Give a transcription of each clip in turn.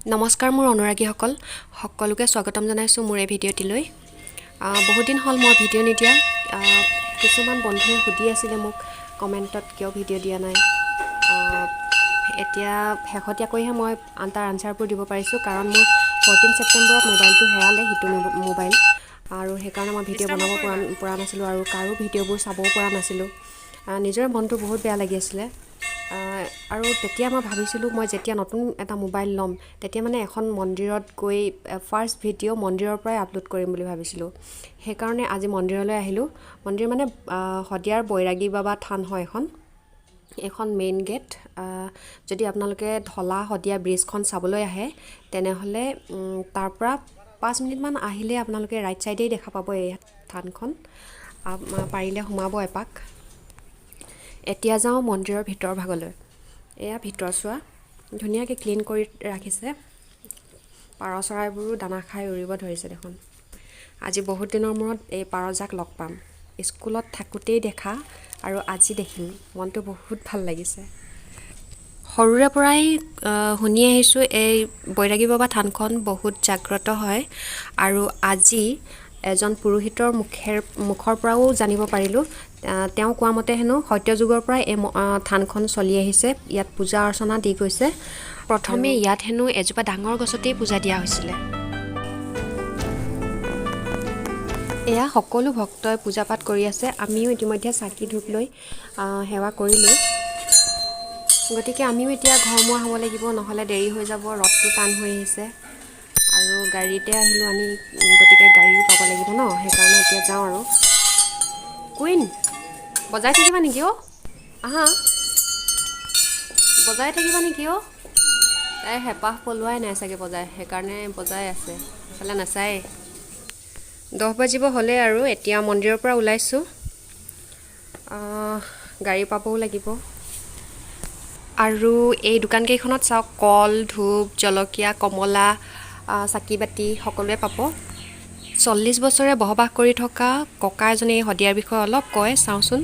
নমস্কাৰ মোৰ অনুৰাগীসকল সকলোকে স্বাগতম জনাইছোঁ মোৰ এই ভিডিঅ'টিলৈ। বহুত দিন হ'ল মই ভিডিঅ' নিদিয়া। কিছুমান বন্ধুৱে সুধি আছিলে মোক কমেণ্টত কিয় ভিডিঅ' দিয়া নাই। এতিয়া শেহতীয়াকৈহে মই তাৰ আনচাৰবোৰ দিব পাৰিছোঁ, কাৰণ মোৰ 14 ছেপ্টেম্বৰত মোবাইলটো হেৰালে, সিটো মোবাইল, আৰু সেইকাৰণে মই ভিডিঅ' বনাব পৰা নাছিলোঁ আৰু কাৰো ভিডিঅ'বোৰ চাবও পৰা নাছিলোঁ। নিজৰে মনটো বহুত বেয়া লাগি আছিলে। আৰু তেতিয়া মই ভাবিছিলোঁ মই যেতিয়া নতুন এটা মোবাইল ল'ম তেতিয়া মানে এখন মন্দিৰত গৈ ফাৰ্ষ্ট ভিডিঅ' মন্দিৰৰ পৰাই আপলোড কৰিম বুলি ভাবিছিলোঁ। সেইকাৰণে আজি মন্দিৰলৈ আহিলোঁ। মন্দিৰ মানে শদিয়াৰ বৈৰাগী বাবা থান হয় এখন মেইন গেট। যদি আপোনালোকে ঢলা শদিয়া ব্ৰিজখন চাবলৈ আহে তেনেহ'লে তাৰ পৰা 5 মিনিটমান আহিলে আপোনালোকে ৰাইট ছাইডেই দেখা পাব এই থানখন। পাৰিলে সোমাব এপাক। এতিয়া যাওঁ মন্দিৰৰ ভিতৰ ভাগলৈ। এয়া ভিতৰ চোৱা, ধুনীয়াকৈ ক্লিন কৰি ৰাখিছে। পাৰ চৰাইবোৰো দানা খাই উৰিব ধৰিছে দেখোন। আজি বহুত দিনৰ মূৰত এই পাৰজাক লগ পাম। স্কুলত থাকোঁতেই দেখা আৰু আজি দেখিম, মনটো বহুত ভাল লাগিছে। সৰুৰে পৰাই শুনি আহিছোঁ এই বৈৰাগী বাবা থানখন বহুত জাগ্ৰত হয়, আৰু আজি এজন পুৰোহিতৰ মুখৰ পৰাও জানিব পাৰিলোঁ। তেওঁ কোৱা মতে হেনো সত্যযুগৰ পৰাই এই থানখন চলি আহিছে। ইয়াত পূজা অৰ্চনা দি গৈছে। প্ৰথমে ইয়াত হেনো এজোপা ডাঙৰ গছতেই পূজা দিয়া হৈছিলে। এয়া সকলো ভক্তই পূজা পাঠ কৰি আছে। আমিও ইতিমধ্যে চাকি ধূপ লৈ সেৱা কৰিলোঁ। গতিকে আমিও এতিয়া ঘৰমুৱা হ'ব লাগিব, নহ'লে দেৰি হৈ যাব। ৰথটো টান হৈ আহিছে আৰু গাড়ীতে আহিলোঁ আমি, গতিকে গাড়ীও পাব লাগিব ন। সেইকাৰণে এতিয়া যাওঁ আৰু। কুইন বজাই থাকিবা নেকি অ'? আহা, বজাই থাকিবা নেকি অ'? তাই হেঁপাহ পলোৱাই নাই চাগে বজাই, সেইকাৰণে বজাই আছে, সেইফালে নাচায়। 10 বাজিব হ'লে আৰু এতিয়া মন্দিৰৰ পৰা ওলাইছোঁ। গাড়ী পাবও লাগিব। আৰু এই দোকানকেইখনত চাওক, কল, ধূপ, জলকীয়া, কমলা, চাকি বাতি সকলোৱে পাব। 40 বছৰে বসবাস কৰি থকা ককা এজনে এই শদিয়াৰ বিষয়ে অলপ কয়, চাওঁচোন।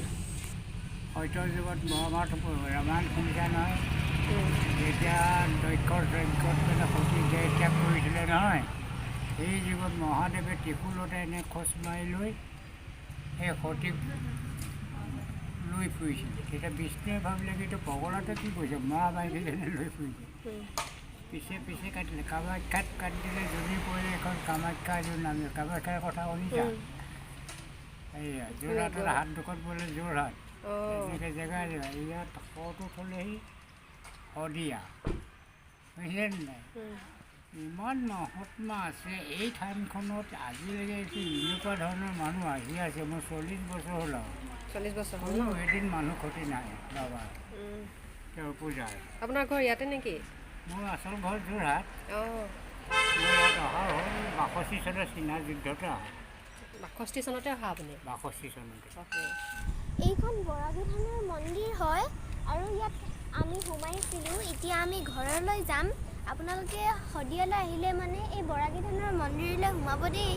সত্যৰ যুগত মহাভাৰত ৰামায়ণ শুনিছা নহয়? যেতিয়া দক্ষৰ যজ্ঞত মানে সতী দেহ ত্যাগ কৰিছিলে নহয়, সেই যুগত মহাদেৱে ত্ৰিশূলতে এনে খোজ মাৰি লৈ সেই সতীক লৈ ফুৰিছিলে। তেতিয়া বিষ্ণুৱে ভাবিলে কিন্তু পগলাতে কি কৰিছে, মৰা মাইকীজনী লৈ ফুৰিছে। পিছে পিছে কাটিলে, কামাখ্যাত কাটিলে, যদি পৰিলে এখন কামাখ্যা যোৰ নামিল। কামাখ্যাৰ কথা শুনিছা? এইয়া যোৰহাটৰ হাত দুখন পৰিলে যোৰহাট, এনেকৈ জেগা ইয়াত শটো থ'লেহি শদিয়া, বুজিলে নাই? ইমান মহাত্মা আছে এই থানখনত। আজিলৈকে এনেকুৱা ধৰণৰ মানুহ আহি আছে। মোৰ 40 বছৰ হ'ল আৰু 40 বছৰ হ'ল কোনো এদিন মানুহ ক্ষতি নাই বাবা তেওঁৰ পূজাৰ। আপোনাৰ ঘৰ ইয়াতে নেকি? মোৰ আচল ঘৰ যোৰহাট। মই ইয়াত অহা হ'ল 62 চনৰ চীনা যুদ্ধতে অহা। 62 চনতে অহা আপুনি? 62 চনতে। এইখন বৰাগী থানৰ মন্দিৰ হয় আৰু ইয়াত আমি সোমাইছিলোঁ। এতিয়া আমি ঘৰলৈ যাম। আপোনালোকে শদিয়ালৈ আহিলে মানে এই বৰাগী থানৰ মন্দিৰলৈ সোমাব দেই।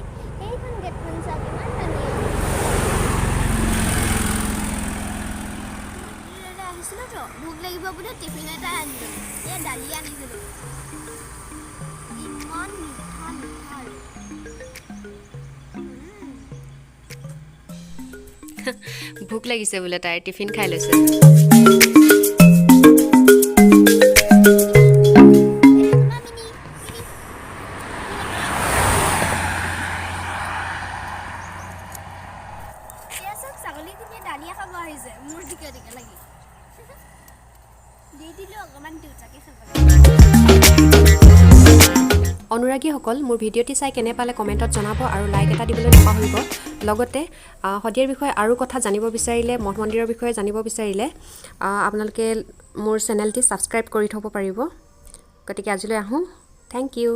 এইখন গেটখন চাওক, ইমান ধুনীয়া। মন্দিৰলৈ আহিছিলোঁ তো, ভোক লাগিব বুলি টিফিন এটা আনিলোঁ। এই দালি আনিছিলোঁ, ইমান মিঠা মিঠা। ভোক লাগিছে বোলে, তাইৰ টিফিন খাই লৈছে। ছাগলীখিনিয়ে দালিয়া খাব আহিছে, মোৰ দিকে দিকে লাগি দি দিলোঁ অকণমান দেউতাকে খাব। অনুৰাগীসকল, মোৰ ভিডিঅ'টি চাই কেনে পালে কমেণ্টত জনাব আৰু লাইক এটা দিবলৈ নাপাহৰিব। লগতে শদিয়াৰ বিষয়ে আৰু কথা জানিব বিচাৰিলে, মঠ মন্দিৰৰ বিষয়ে জানিব বিচাৰিলে আপোনালোকে মোৰ চেনেলটি ছাবস্ক্ৰাইব কৰি থ'ব পাৰিব। গতিকে আজিলৈ আহোঁ। Thank U.